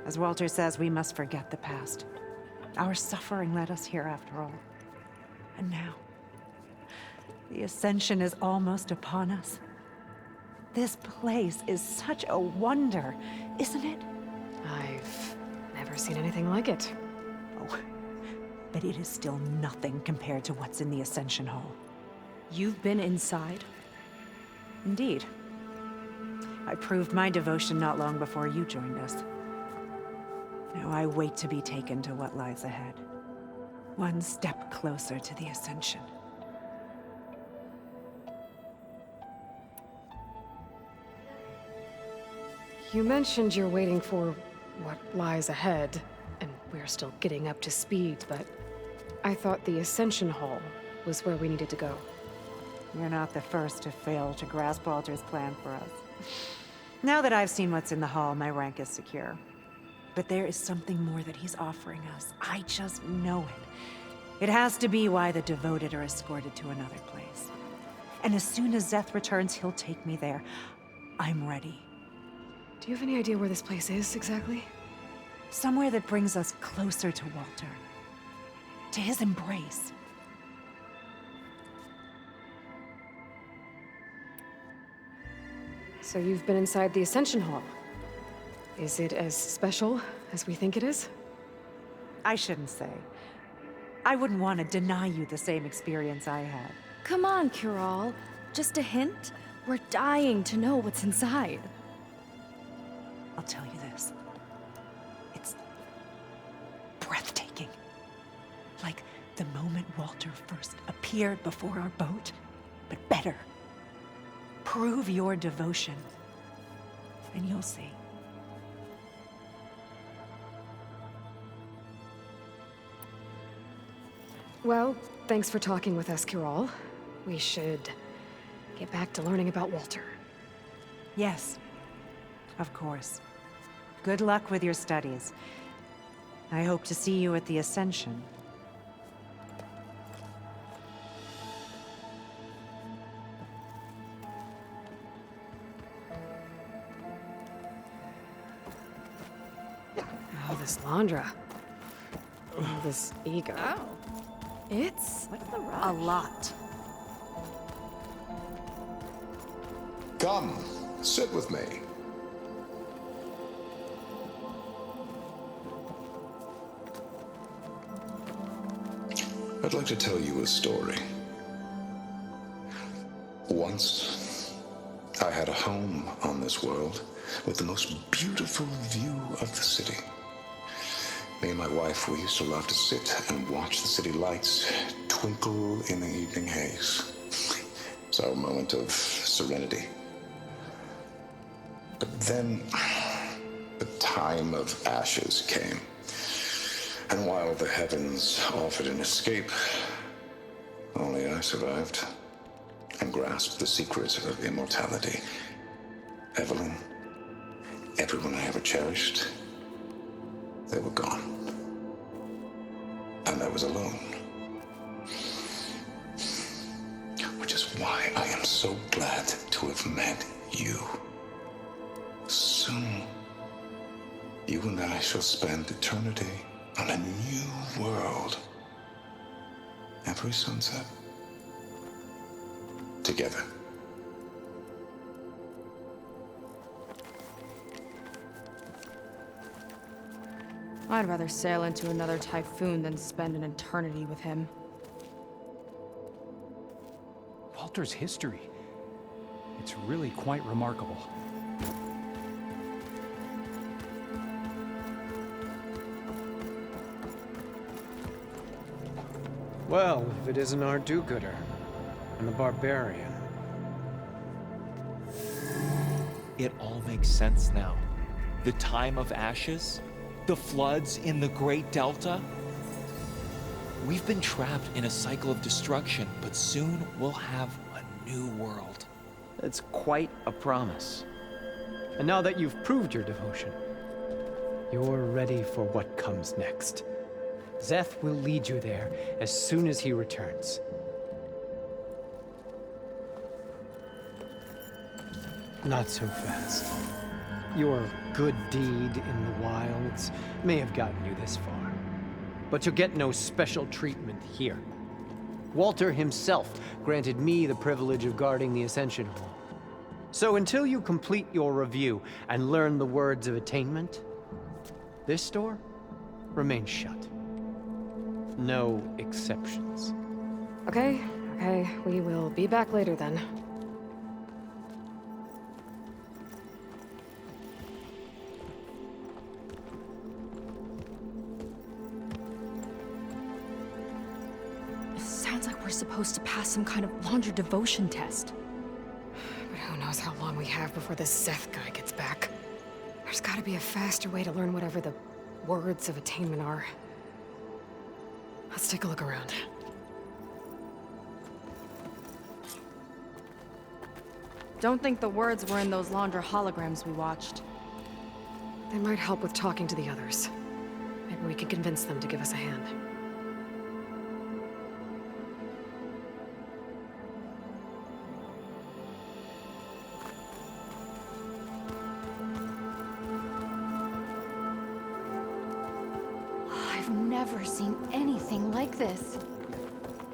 As Walter says, we must forget the past. Our suffering led us here after all. And now, the Ascension is almost upon us. This place is such a wonder, isn't it? I've never seen anything like it. Oh, but it is still nothing compared to what's in the Ascension Hall. You've been inside? Indeed. I proved my devotion not long before you joined us. Now I wait to be taken to what lies ahead. One step closer to the Ascension. You mentioned you're waiting for what lies ahead, and we're still getting up to speed, but I thought the Ascension Hall was where we needed to go. You're not the first to fail to grasp Walter's plan for us. Now that I've seen what's in the hall, my rank is secure. But there is something more that he's offering us. I just know it. It has to be why the devoted are escorted to another place. And as soon as Szeth returns, he'll take me there. I'm ready. Do you have any idea where this place is, exactly? Somewhere that brings us closer to Walter. To his embrace. So you've been inside the Ascension Hall. Is it as special as we think it is? I shouldn't say. I wouldn't want to deny you the same experience I had. Come on, Kural. Just a hint? We're dying to know what's inside. I'll tell you this. It's breathtaking. Like the moment Walter first appeared before our boat, but better. Prove your devotion, and you'll see. Well, thanks for talking with us, Kural. We should get back to learning about Walter. Yes, of course. Good luck with your studies. I hope to see you at the Ascension. Oh, this Landra. Oh, this ego. Oh. It's a lot. Come, sit with me. I'd like to tell you a story. Once, I had a home on this world with the most beautiful view of the city. Me and my wife, we used to love to sit and watch the city lights twinkle in the evening haze. It's our moment of serenity. But then, the time of ashes came. And while the heavens offered an escape, only I survived and grasped the secret of immortality. Evelyn, everyone I ever cherished, they were gone. And I was alone. Which is why I am so glad to have met you. Soon, you and I shall spend eternity on a new world. Every sunset. Together. I'd rather sail into another typhoon than spend an eternity with him. Walter's history. It's really quite remarkable. Well, if it isn't our do-gooder, and the barbarian. It all makes sense now. The time of ashes, the floods in the Great Delta. We've been trapped in a cycle of destruction, but soon we'll have a new world. It's quite a promise. And now that you've proved your devotion, you're ready for what comes next. Szeth will lead you there as soon as he returns. Not so fast. Your good deed in the wilds may have gotten you this far, but you'll get no special treatment here. Walter himself granted me the privilege of guarding the Ascension Hall. So until you complete your review and learn the words of attainment, this door remains shut. No exceptions. Okay, we will be back later then. Sounds like we're supposed to pass some kind of Laundra devotion test. But who knows how long we have before this Szeth guy gets back. There's gotta be a faster way to learn whatever the words of attainment are. Let's take a look around. Don't think the words were in those Laundra holograms we watched. They might help with talking to the others. Maybe we can convince them to give us a hand. I've never seen anything like this.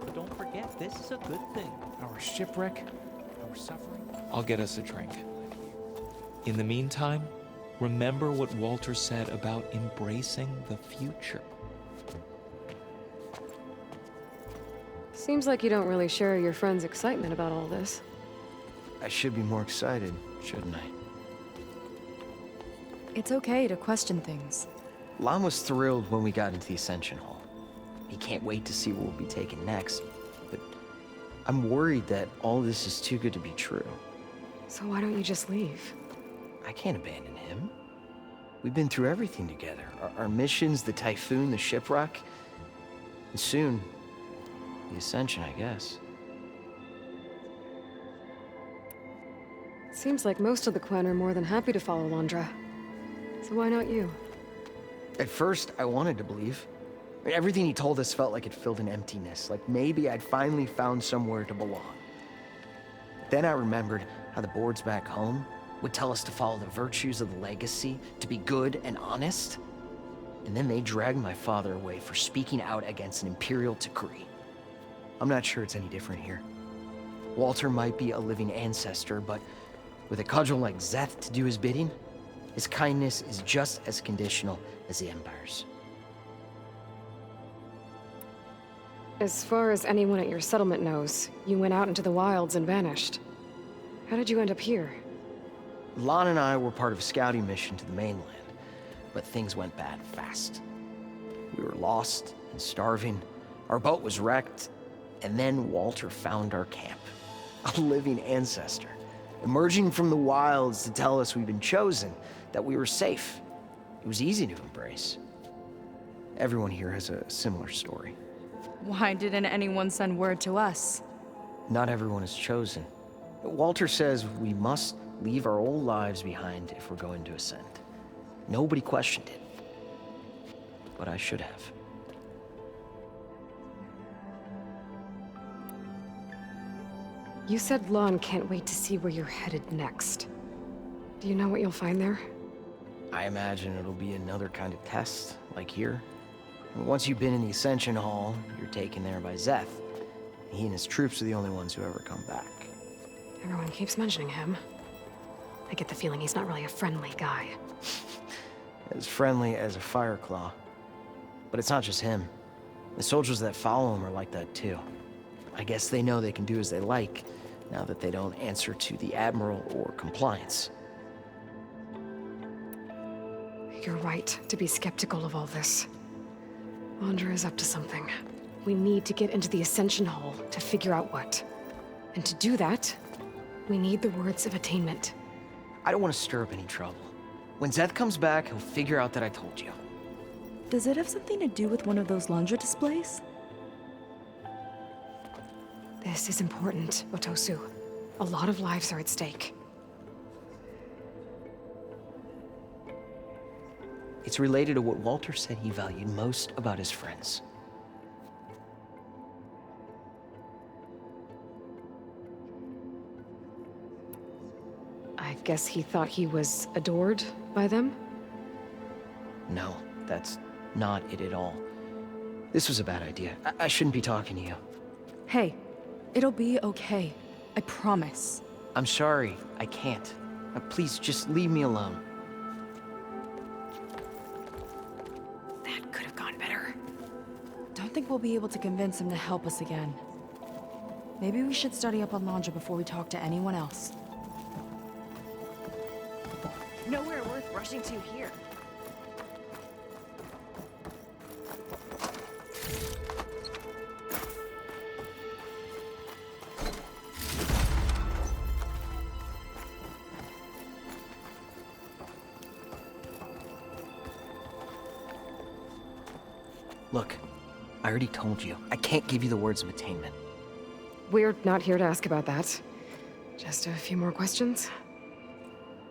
But don't forget, this is a good thing. Our shipwreck, our suffering. I'll get us a drink. In the meantime, remember what Walter said about embracing the future. Seems like you don't really share your friend's excitement about all this. I should be more excited, shouldn't I? It's okay to question things. Lon was thrilled when we got into the Ascension Hall. He can't wait to see what we'll be taking next, but I'm worried that all this is too good to be true. So why don't you just leave? I can't abandon him. We've been through everything together. Our missions, the Typhoon, the shipwreck, and soon, the Ascension, I guess. Seems like most of the Quen are more than happy to follow Laundra. So why not you? At first, I wanted to believe. I mean, everything he told us felt like it filled an emptiness, like maybe I'd finally found somewhere to belong. Then I remembered how the boards back home would tell us to follow the virtues of the legacy, to be good and honest. And then they dragged my father away for speaking out against an imperial decree. I'm not sure it's any different here. Walter might be a living ancestor, but with a cudgel like Szeth to do his bidding, his kindness is just as conditional as the Empire's. As far as anyone at your settlement knows, you went out into the wilds and vanished. How did you end up here? Lon and I were part of a scouting mission to the mainland, but things went bad fast. We were lost and starving, our boat was wrecked, and then Walter found our camp. A living ancestor, emerging from the wilds to tell us we'd been chosen, that we were safe. It was easy to embrace. Everyone here has a similar story. Why didn't anyone send word to us? Not everyone is chosen. Walter says we must leave our old lives behind if we're going to ascend. Nobody questioned it. But I should have. You said Lon can't wait to see where you're headed next. Do you know what you'll find there? I imagine it'll be another kind of test, like here. Once you've been in the Ascension Hall, you're taken there by Szeth. He and his troops are the only ones who ever come back. Everyone keeps mentioning him. I get the feeling he's not really a friendly guy. As friendly as a Fireclaw. But it's not just him. The soldiers that follow him are like that too. I guess they know they can do as they like, now that they don't answer to the Admiral or Compliance. You're right to be skeptical of all this. Laundra is up to something. We need to get into the Ascension Hall to figure out what. And to do that, we need the words of attainment. I don't want to stir up any trouble. When Szeth comes back, he'll figure out that I told you. Does it have something to do with one of those Laundra displays? This is important, Otosu. A lot of lives are at stake. It's related to what Walter said he valued most about his friends. I guess he thought he was adored by them? No, that's not it at all. This was a bad idea. I shouldn't be talking to you. Hey, it'll be okay. I promise. I'm sorry, I can't. Please, just leave me alone. That could have gone better. Don't think we'll be able to convince him to help us again. Maybe we should study up on Landra before we talk to anyone else. Nowhere worth rushing to here. Look, I already told you. I can't give you the words of attainment. We're not here to ask about that. Just a few more questions.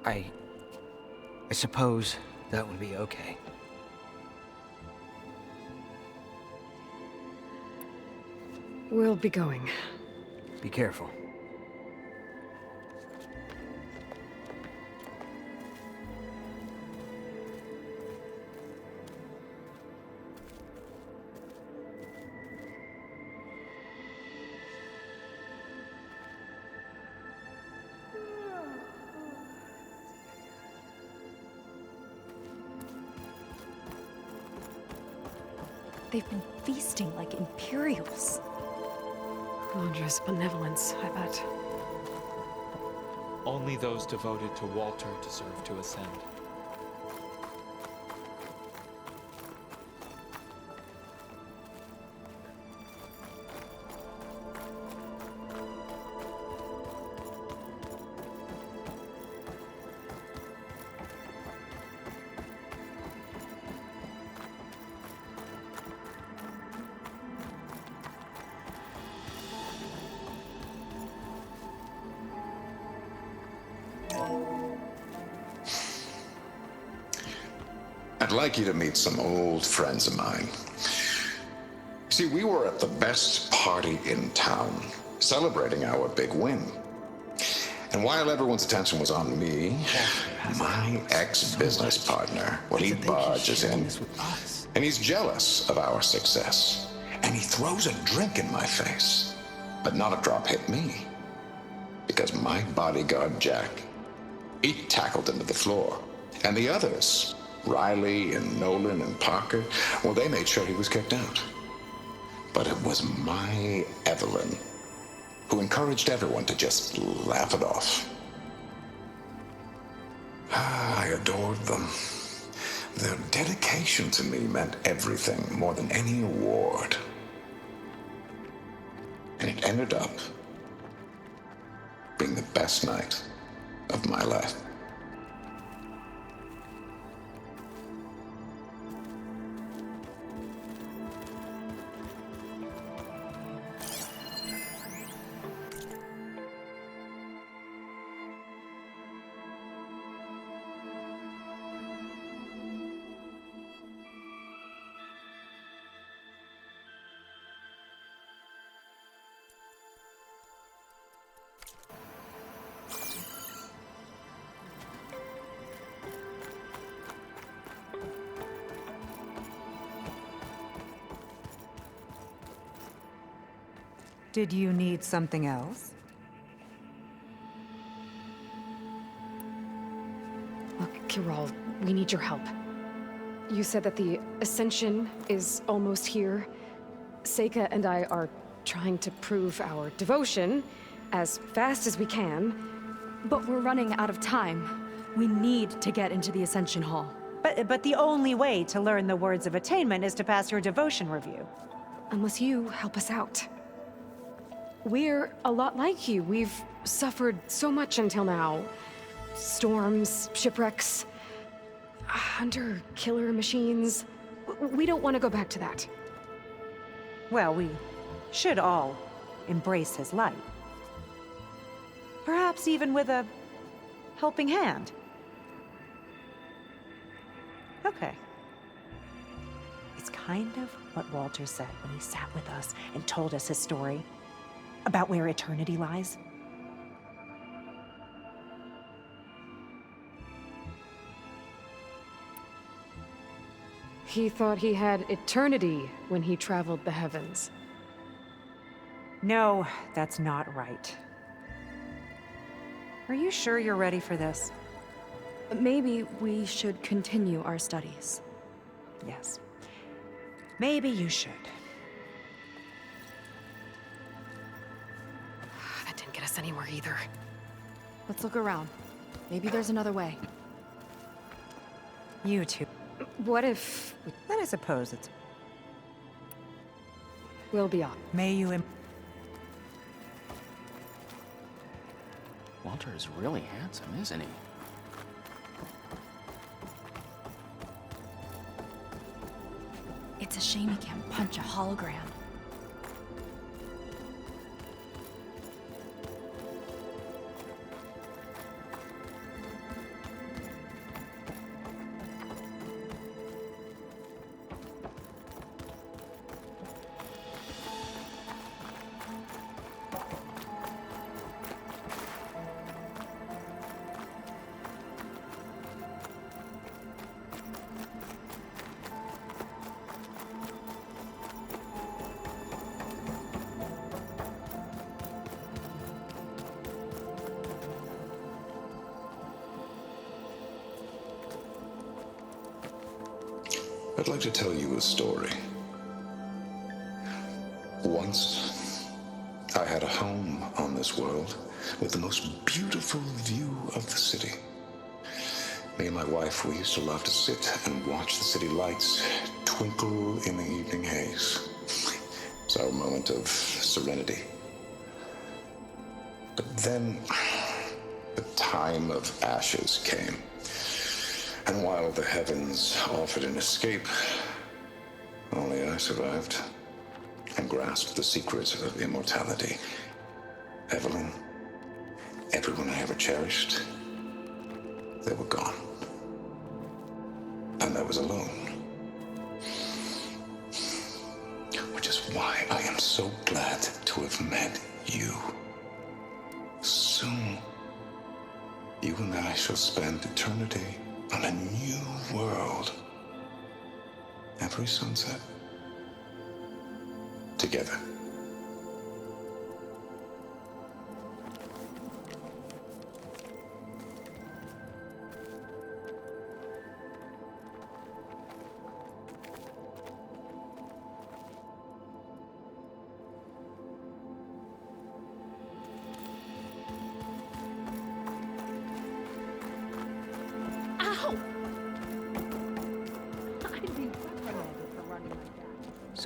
I suppose that would be okay. We'll be going. Be careful. They've been feasting like Imperials. Landra's benevolence, I bet. Only those devoted to Walter deserve to ascend. I'd like you to meet some old friends of mine. See, we were at the best party in town, celebrating our big win. And while everyone's attention was on me, my ex-business partner, well, he barges in, and he's jealous of our success. And he throws a drink in my face, but not a drop hit me. Because my bodyguard, Jack, he tackled him to the floor. And the others, Riley and Nolan and Parker, well, they made sure he was kicked out. But it was my Evelyn who encouraged everyone to just laugh it off. I adored them. Their dedication to me meant everything, more than any award. And it ended up being the best night of my life. Did you need something else? Look, Kirol, we need your help. You said that the Ascension is almost here. Seika and I are trying to prove our devotion as fast as we can. But we're running out of time. We need to get into the Ascension Hall. But the only way to learn the words of attainment is to pass your devotion review. Unless you help us out. We're a lot like you. We've suffered so much until now. Storms, shipwrecks, hunter-killer machines. We don't want to go back to that. Well, we should all embrace his light. Perhaps even with a helping hand. Okay. It's kind of what Walter said when he sat with us and told us his story about where eternity lies. He thought he had eternity when he traveled the heavens. No, that's not right. Are you sure you're ready for this? Maybe we should continue our studies. Yes. Maybe you should. That didn't get us anywhere either. Let's look around. Maybe there's another way. You two. What if Then I suppose it's... we'll be on? May you... Walter is really handsome, isn't he? It's a shame he can't punch a hologram. I'd like to tell you a story. Once, I had a home on this world with the most beautiful view of the city. Me and my wife, we used to love to sit and watch the city lights twinkle in the evening haze. It's our moment of serenity. But then, the time of ashes came. And while the heavens offered an escape, only I survived and grasped the secrets of immortality. Evelyn, everyone I ever cherished, they were gone. And I was alone. Which is why I am so glad to have met you. Soon, you and I shall spend eternity on a new world. Every sunset. Together.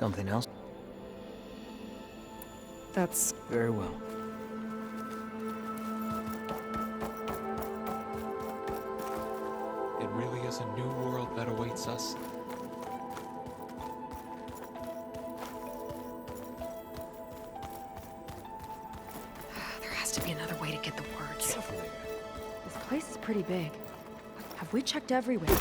Something else? That's Very well. It really is a new world that awaits us. there has to be another way to get the words. This place is pretty big. Have we checked everywhere?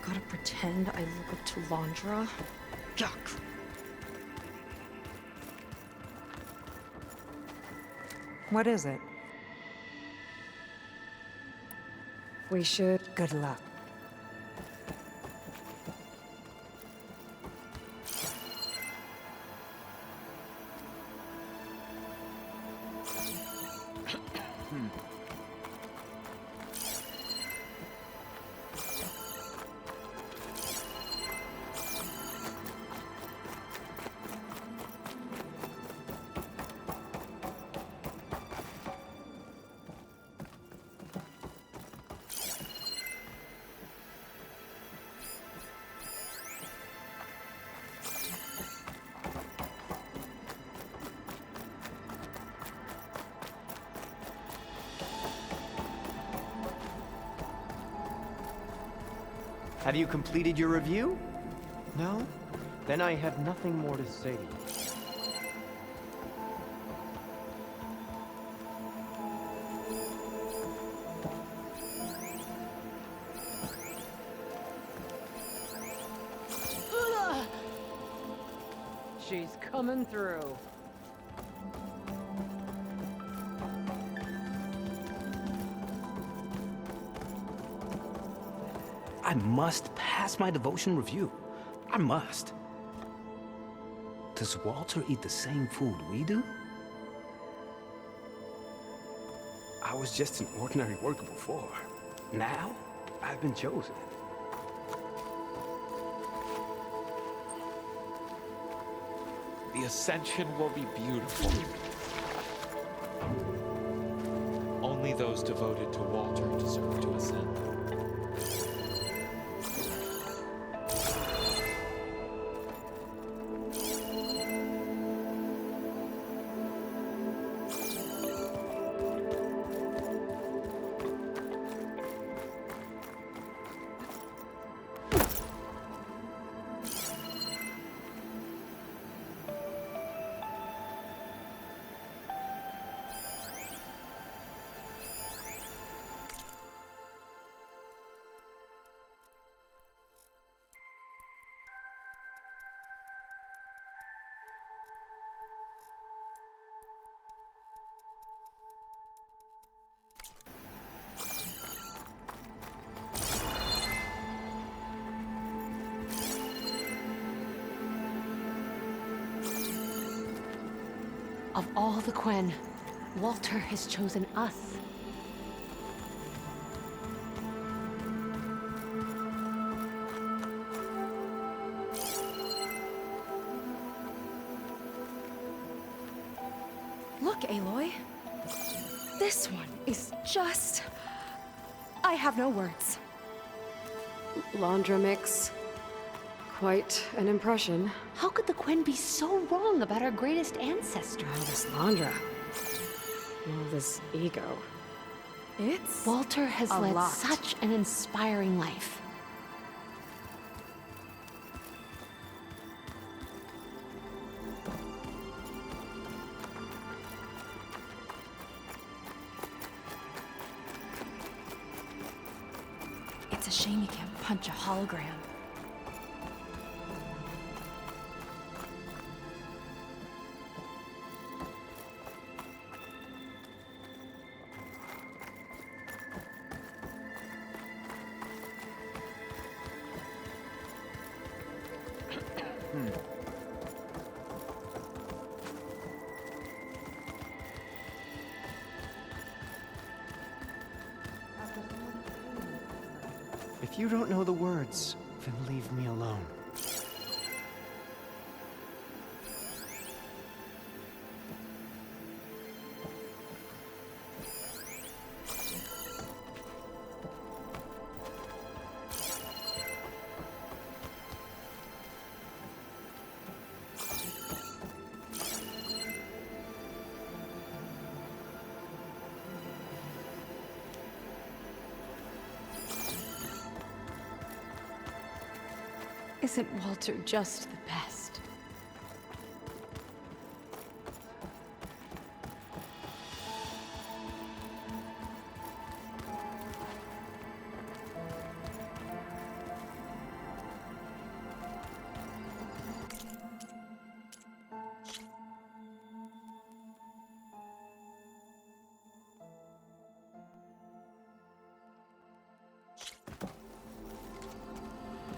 Gotta pretend I look up to Londra? Yuck. What is it? We should... Good luck. Have you completed your review? No? Then I have nothing more to say to you. She's coming through. I must pass my devotion review. I must. Does Walter eat the same food we do? I was just an ordinary worker before. Now, I've been chosen. The ascension will be beautiful. Only those devoted to Walter deserve to ascend. Of all the Quen, Walter has chosen us. Look, Aloy. This one is just... I have no words. Landra makes quite an impression. How could the Quen be so wrong about our greatest ancestor? Oh, this Landra. All this ego. It's... Walter has a led lot. such an inspiring life. It's a shame you can't punch a hologram. If you don't know the words, then leave me alone. Isn't Walter just the best?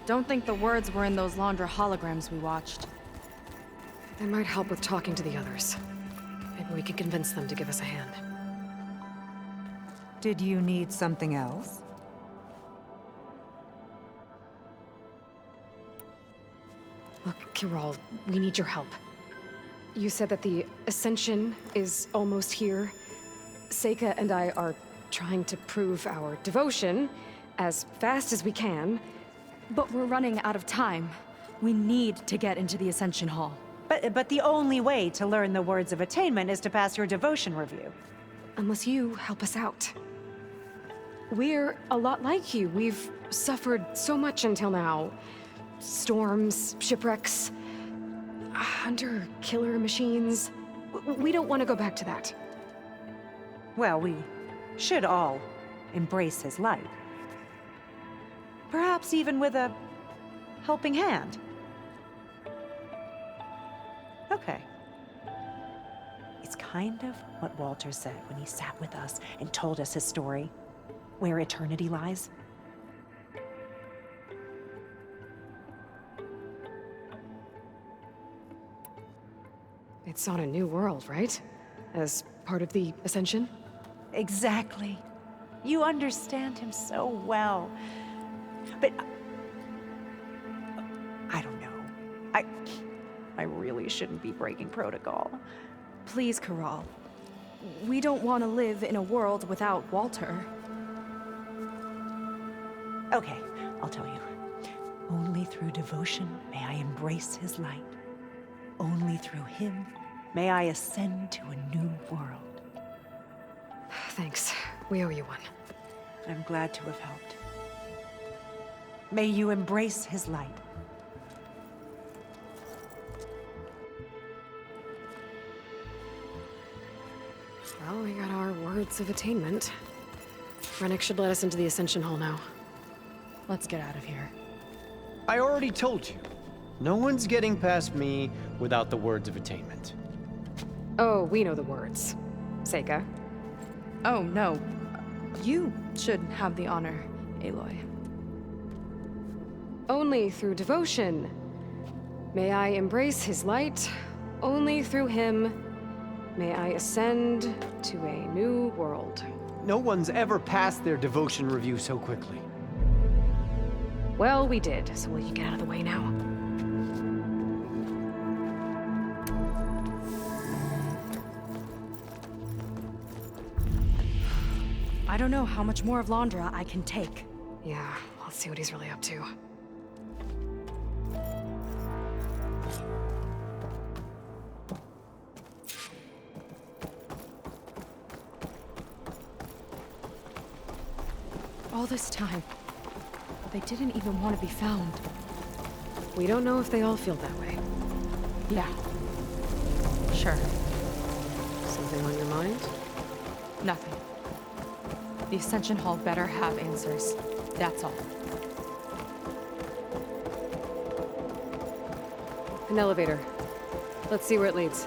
Don't think the words were in those Landra holograms we watched. They might help with talking to the others. Maybe we could convince them to give us a hand. Did you need something else? Look, Kiral, we need your help. You said that the Ascension is almost here. Seika and I are trying to prove our devotion as fast as we can. But we're running out of time. We need to get into the Ascension Hall. But the only way to learn the words of attainment is to pass your devotion review. Unless you help us out. We're a lot like you. We've suffered so much until now. Storms, shipwrecks, hunter-killer machines. We don't want to go back to that. Well, we should all embrace his light. Perhaps even with a helping hand. Okay. It's kind of what Walter said when he sat with us and told us his story, where eternity lies. It's on a new world, right? As part of the Ascension? Exactly. You understand him so well. But I don't know. I really shouldn't be breaking protocol. Please, Corral. We don't want to live in a world without Walter. Okay, I'll tell you. Only through devotion may I embrace his light. Only through him may I ascend to a new world. Thanks. We owe you one. I'm glad to have helped. May you embrace his light. Well, we got our words of attainment. Rennick should let us into the Ascension Hall now. Let's get out of here. I already told you. No one's getting past me without the words of attainment. Oh, we know the words. Seika. Oh, no. You should have the honor, Aloy. Only through devotion may I embrace his light. Only through him may I ascend to a new world. No one's ever passed their devotion review so quickly. Well, we did, so will you get out of the way now? I don't know how much more of Londra I can take. Yeah, let's see what he's really up to. All this time, they didn't even want to be found. We don't know if they all feel that way. Yeah. Sure. Something on your mind? Nothing. The Ascension Hall better have answers. That's all. An elevator. Let's see where it leads.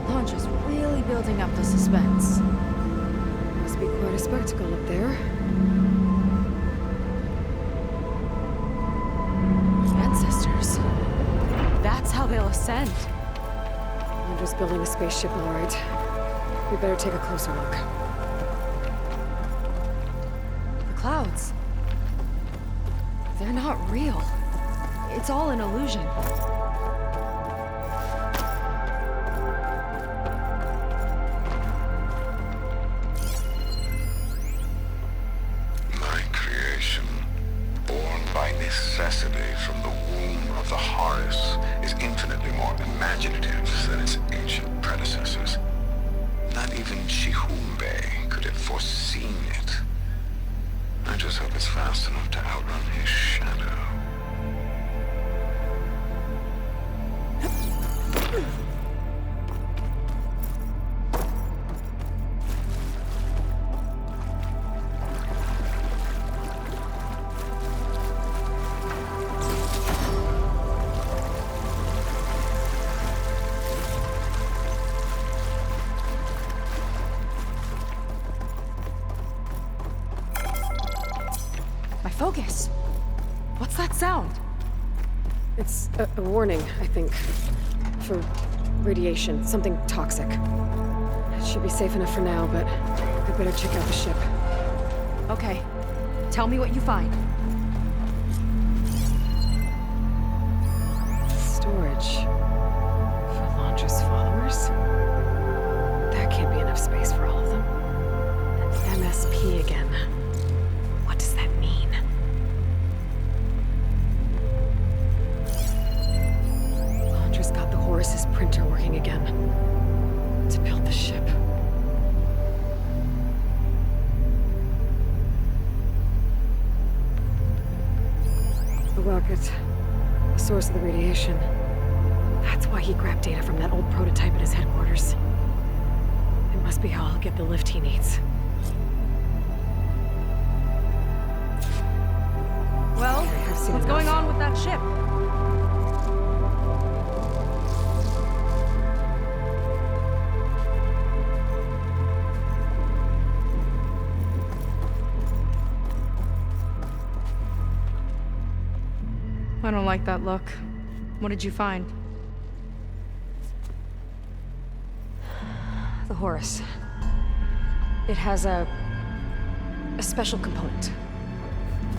Londra's really building up the suspense. Must be quite a spectacle up there. Ancestors. That's how they'll ascend. I'm just building a spaceship, all right. We better take a closer look. The clouds. They're not real. It's all an illusion. My creation, born by necessity from the womb of the Horus, is infinitely more imaginative than its ancient predecessors. Not even Chihumbe could have foreseen it. I just hope it's fast enough to outrun his shadow. My focus. What's that sound? It's a warning, I think. For radiation, something toxic. It should be safe enough for now, but I better check out the ship. Okay. Tell me what you find. Storage. For Londra's followers? That can't be enough space for all of them. And MSP again. What does that mean? circuit. The source of the radiation. That's why he grabbed data from that old prototype at his headquarters. It must be how I'll get the lift he needs. Well, what's going on with that ship? I don't like that look. What did you find? The Horus. It has a special component.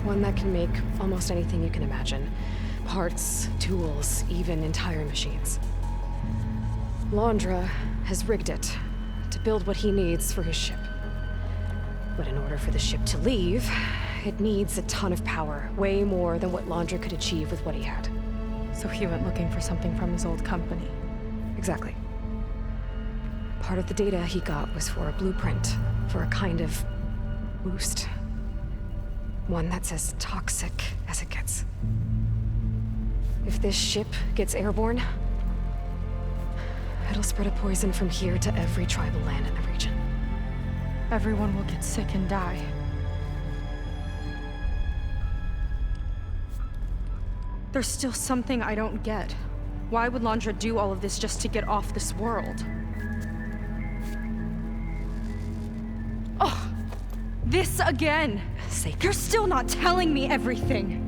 One that can make almost anything you can imagine. Parts, tools, even entire machines. Londra has rigged it to build what he needs for his ship. But in order for the ship to leave, it needs a ton of power, way more than what Londra could achieve with what he had. So he went looking for something from his old company. Exactly. Part of the data he got was for a blueprint, for a kind of boost. One that's as toxic as it gets. If this ship gets airborne, it'll spread a poison from here to every tribal land in the region. Everyone will get sick and die. There's still something I don't get. Why would Londra do all of this just to get off this world? Oh, this again! You're still not telling me everything.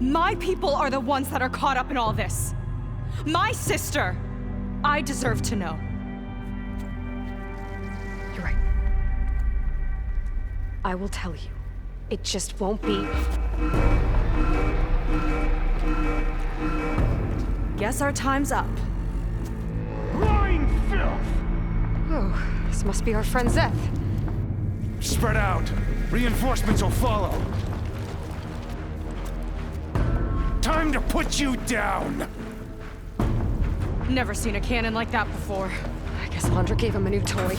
My people are the ones that are caught up in all this. My sister! I deserve to know. You're right. I will tell you. It just won't be... Guess our time's up. Blind filth! Oh, this must be our friend Zeth. Spread out. Reinforcements will follow. Time to put you down! Never seen a cannon like that before. I guess Londra gave him a new toy.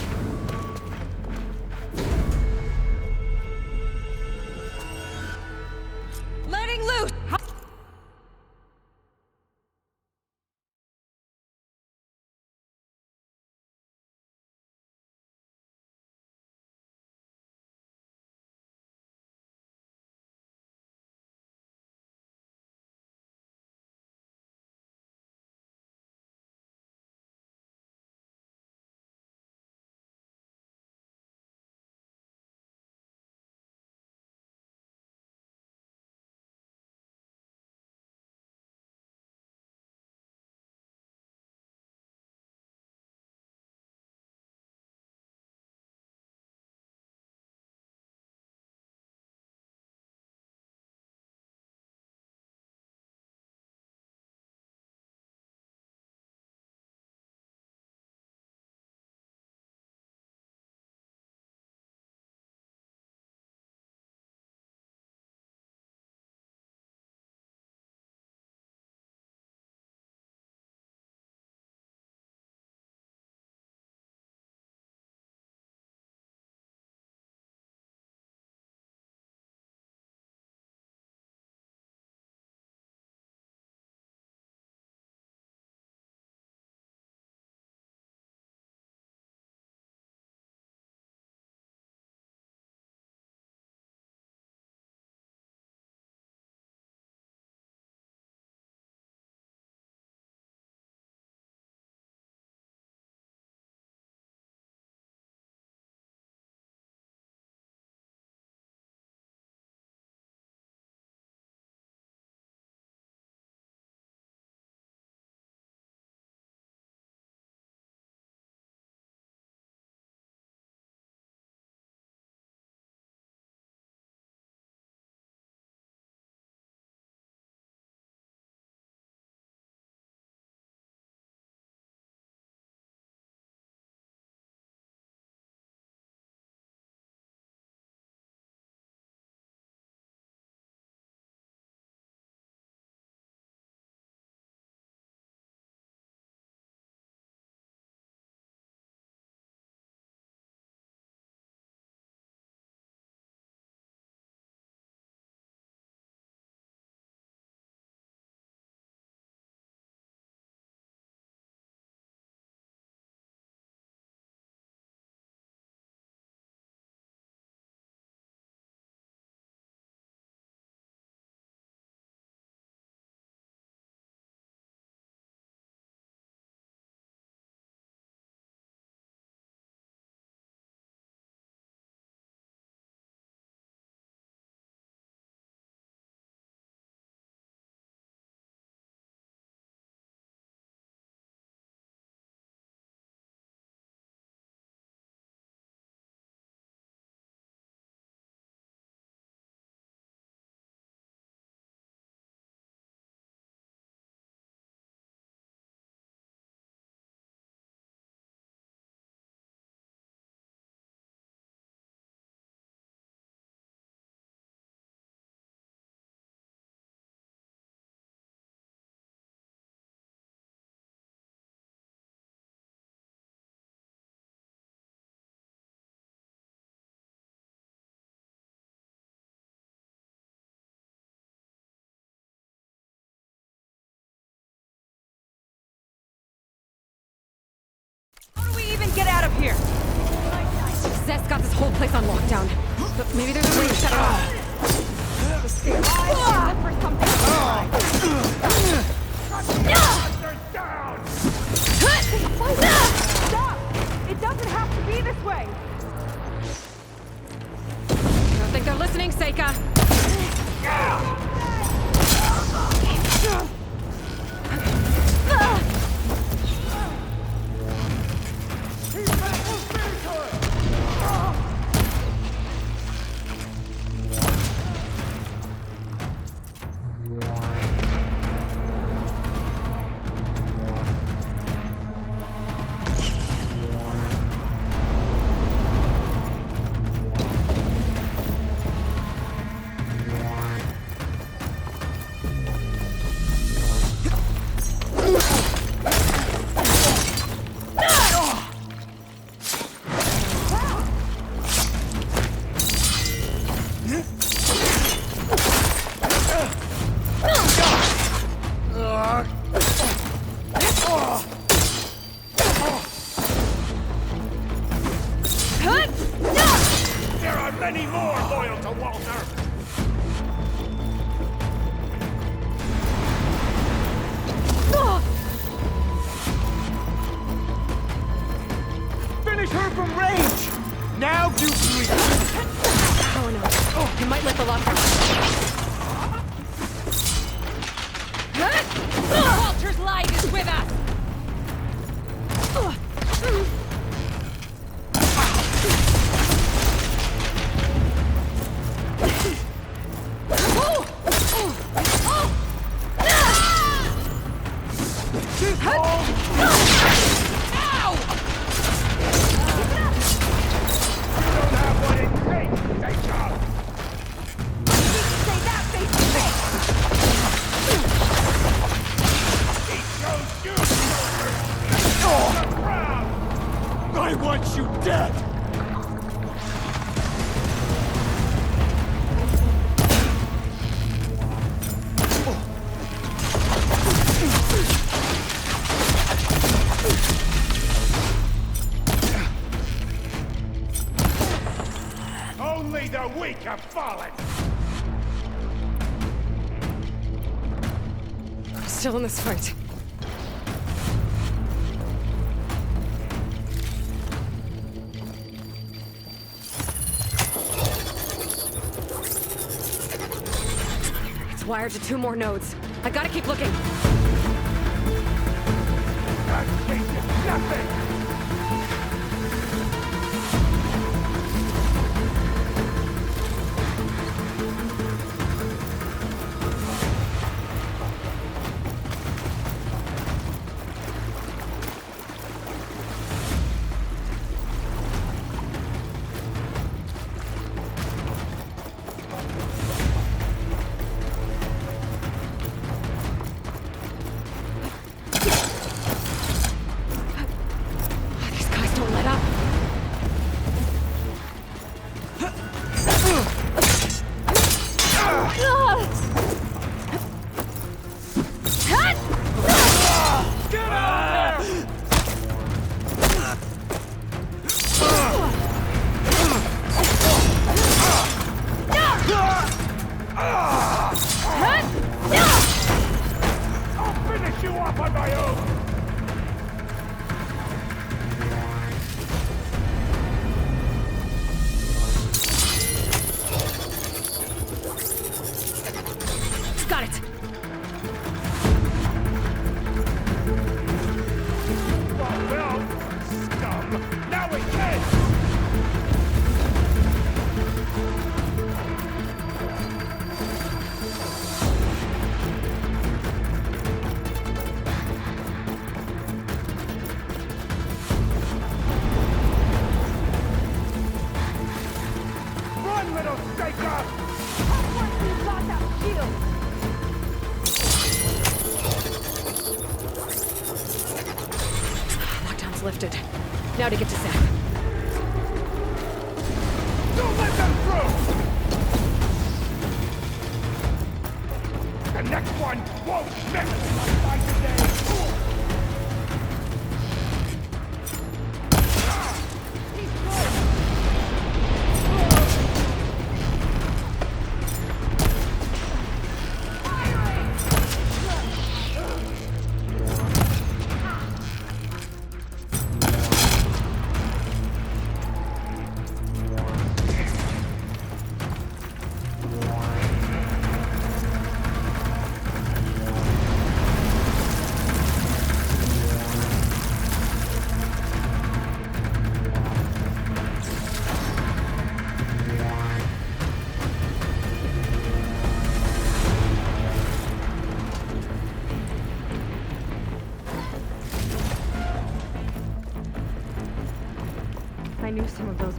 Zeth's got this whole place on lockdown. But maybe there's a way to shut it off. Just stay alive and look for something to try. Stop! It doesn't have to be this way! I don't think they're listening, Seika. There are many more loyal to Walter! Finish her from range! Now you bleed! Oh no. It might let the lockdown. Walter's light is with us! I want you dead! Only the weak have fallen! I'm still in this fight. It's wired to 2 more nodes. I gotta keep looking. That changes nothing! These guys don't let up. I'll finish you off on my own! Got it. Well, scum! Now we can! Run, little Seika! We've got that shield! Lockdown's lifted. Now to get to Zeth. Don't let them through! The next one won't miss! By today!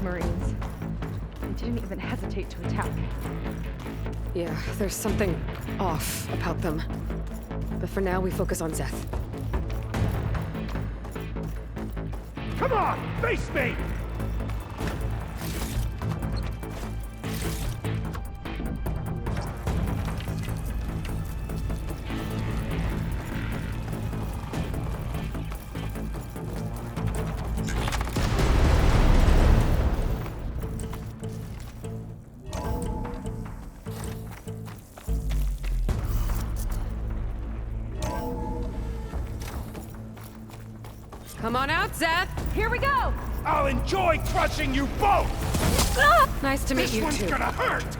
Marines. They didn't even hesitate to attack. Yeah, there's something off about them. But for now, we focus on Zeth. Come on, face me! Come on out, Zeth! Here we go! I'll enjoy crushing you both! Nice to meet This you one's too. gonna hurt!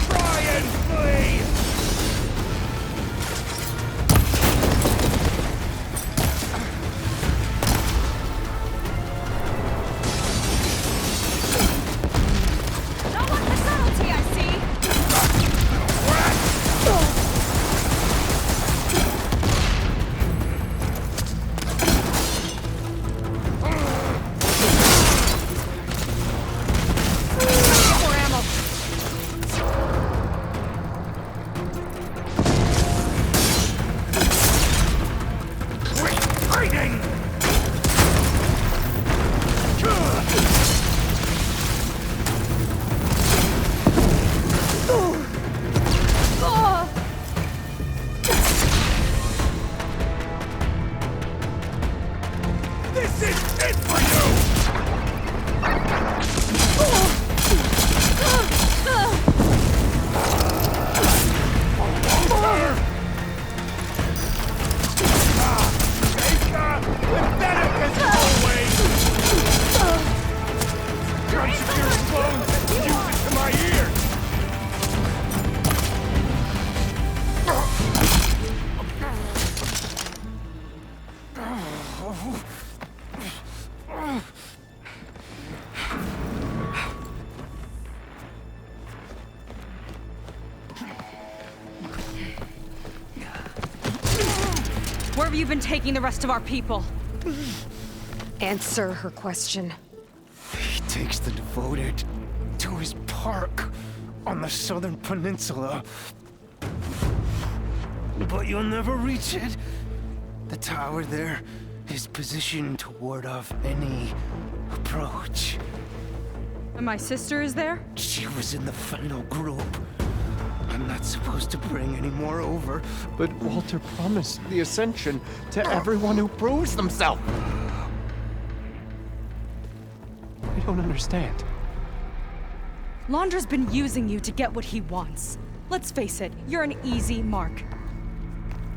Try and flee! Don't want the subtlety, I see! More ammo. Quit fighting! This is it for you! Pathetic as always! Crunch your bones and fuse it to my ears! Where have you been taking the rest of our people? Answer her question. He takes the devoted to his park on the southern peninsula. But you'll never reach it. The tower there is positioned to ward off any approach. And my sister is there? She was in the final group. I'm not supposed to bring any more over. But Walter promised the Ascension to everyone who proves themselves. I don't understand. Londra's been using you to get what he wants. Let's face it, you're an easy mark.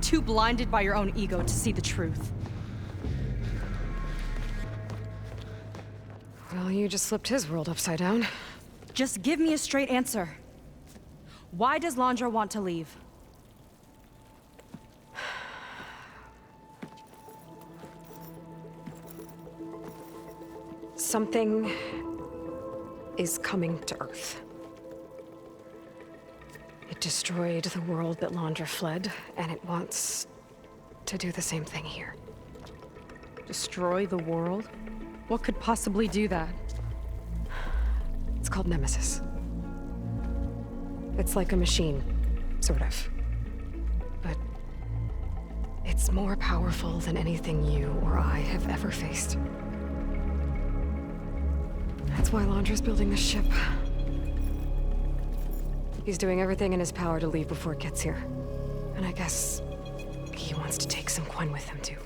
Too blinded by your own ego to see the truth. Well, you just flipped his world upside down. Just give me a straight answer. Why does Londra want to leave? Something is coming to Earth. It destroyed the world that Londra fled, and it wants to do the same thing here. Destroy the world? What could possibly do that? It's called Nemesis. It's like a machine, sort of. But it's more powerful than anything you or I have ever faced. That's why Londra's building this ship. He's doing everything in his power to leave before it gets here. And I guess he wants to take some Quen with him, too.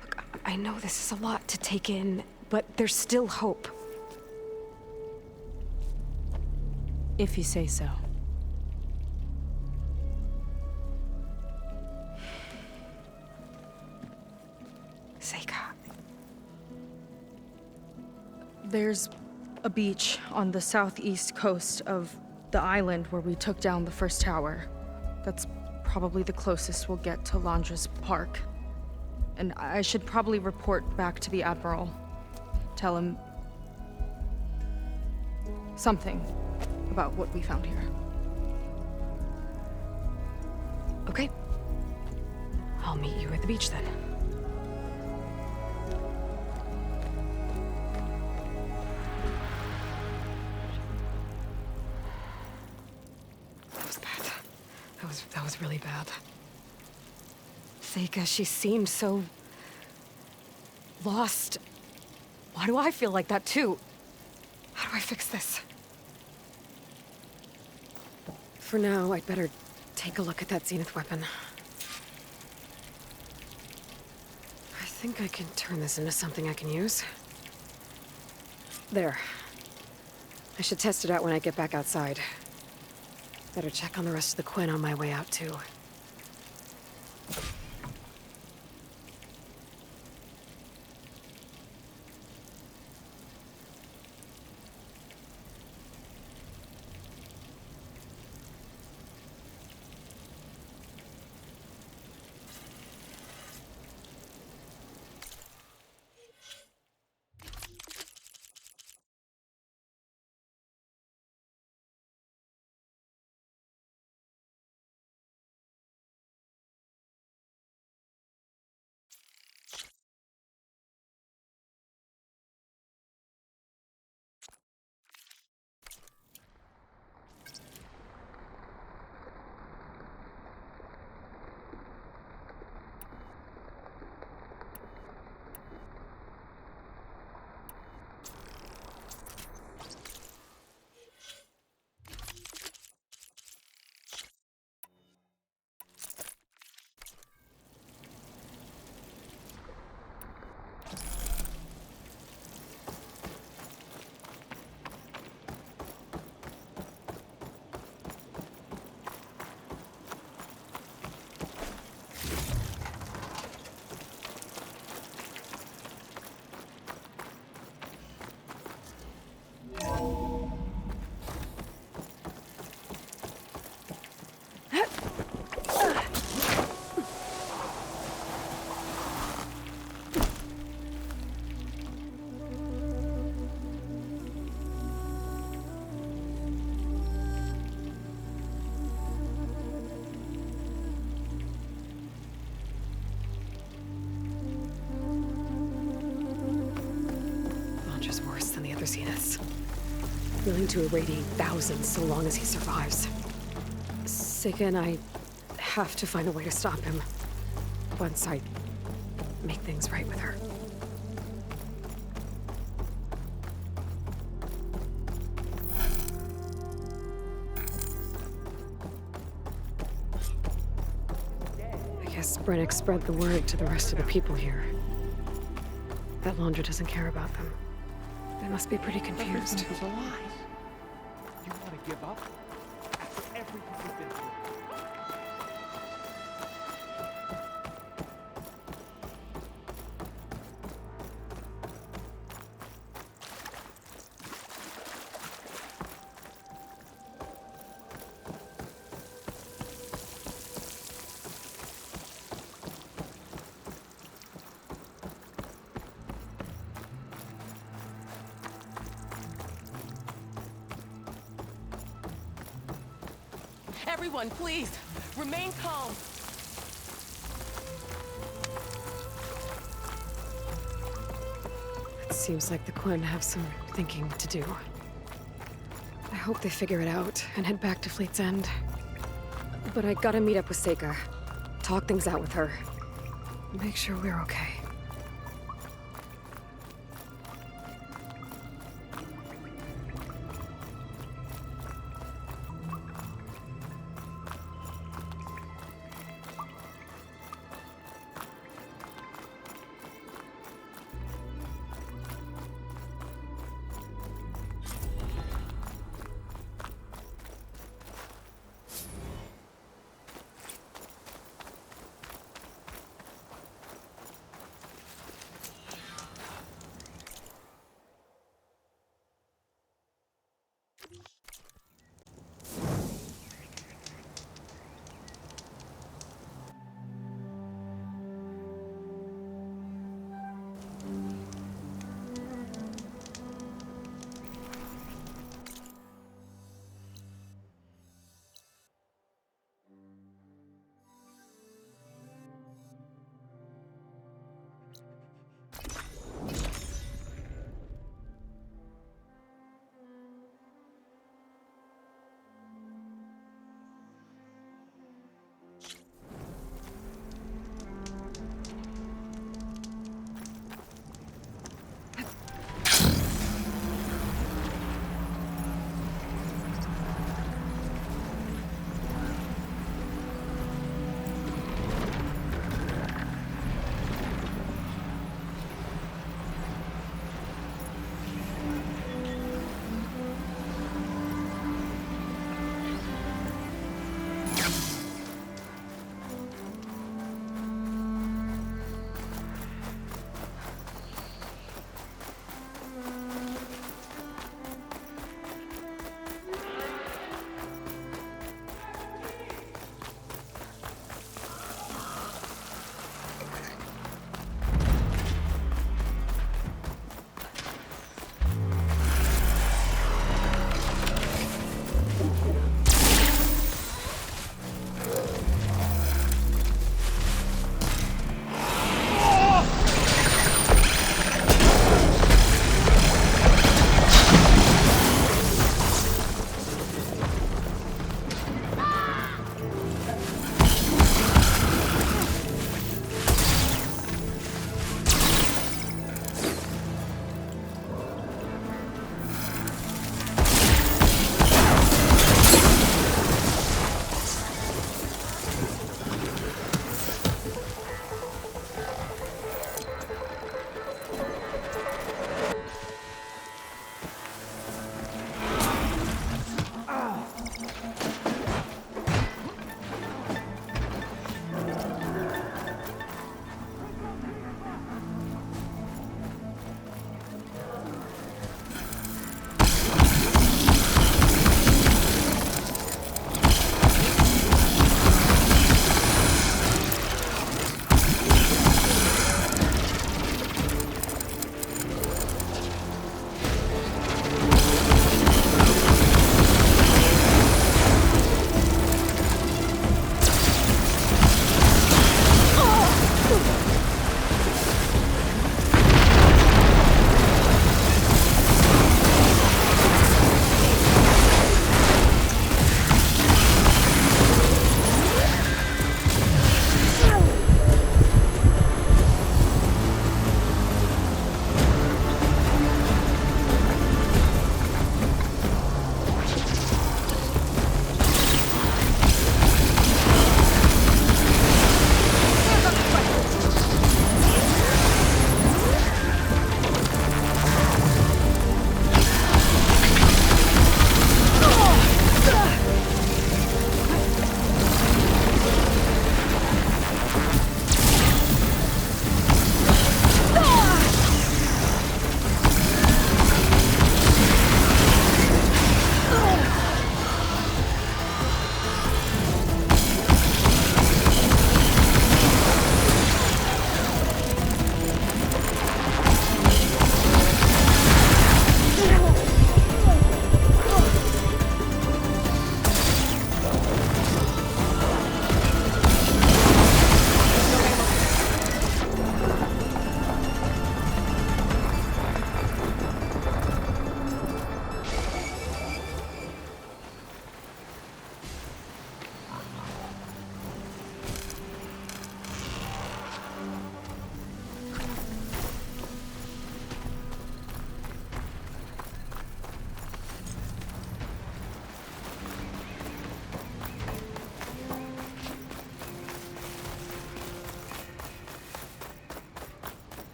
Look, I know this is a lot to take in, but there's still hope. If you say so. Seika. There's a beach on the southeast coast of the island where we took down the first tower. That's probably the closest we'll get to Londra's park. And I should probably report back to the Admiral. Tell him something about what we found here. Okay. I'll meet you at the beach then. That was bad. That was really bad. Seika, she seemed so... lost. Why do I feel like that too? How do I fix this? For now, I'd better take a look at that Zenith weapon. I think I can turn this into something I can use. There. I should test it out when I get back outside. Better check on the rest of the Quen on my way out, too. Zeniths. Willing to irradiate thousands so long as he survives. Seika and I have to find a way to stop him. Once I make things right with her. I guess Brennick spread the word to the rest of the people here. That Laundra doesn't care about them. They must be pretty confused. Everything is a lie. You want to give up? After everything you've been through. Everyone, please, remain calm. It seems like the Quen have some thinking to do. I hope they figure it out and head back to Fleet's End. But I gotta meet up with Seika. Talk things out with her. Make sure we're okay.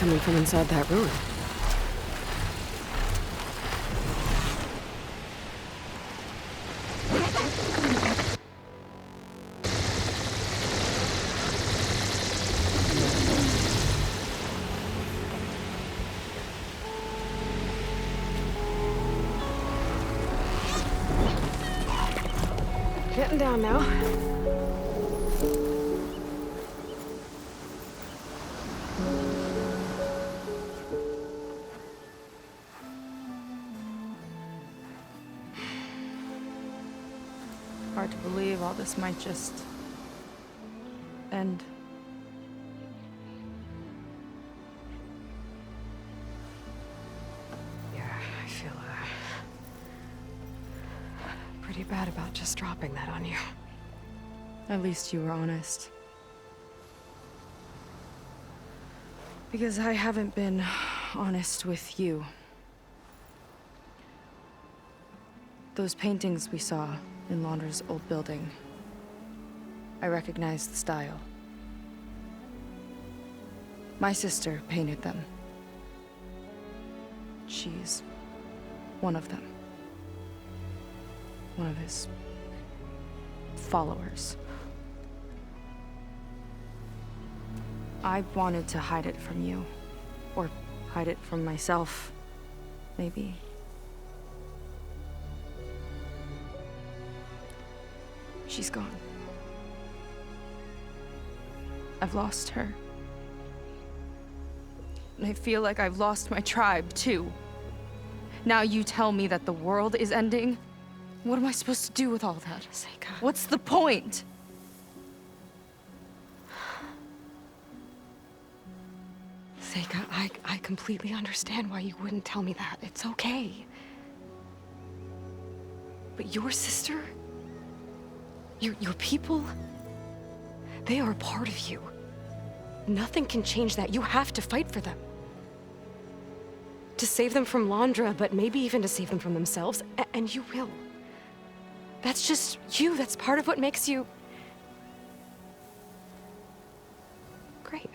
coming from inside that ruin. Getting down now. Hard to believe all this might just end. Yeah, I feel pretty bad about just dropping that on you. At least you were honest. Because I haven't been honest with you. Those paintings we saw in Laundra's old building, I recognize the style. My sister painted them. She's one of them. One of his followers. I wanted to hide it from you. Or hide it from myself, maybe. She's gone. I've lost her. And I feel like I've lost my tribe, too. Now you tell me that the world is ending? What am I supposed to do with all that? Seika. What's the point? Seika, I completely understand why you wouldn't tell me that. It's okay. But your sister? Your people? They are a part of you. Nothing can change that. You have to fight for them. To save them from Laundra, but maybe even to save them from themselves, and you will. That's just you. That's part of what makes you... great.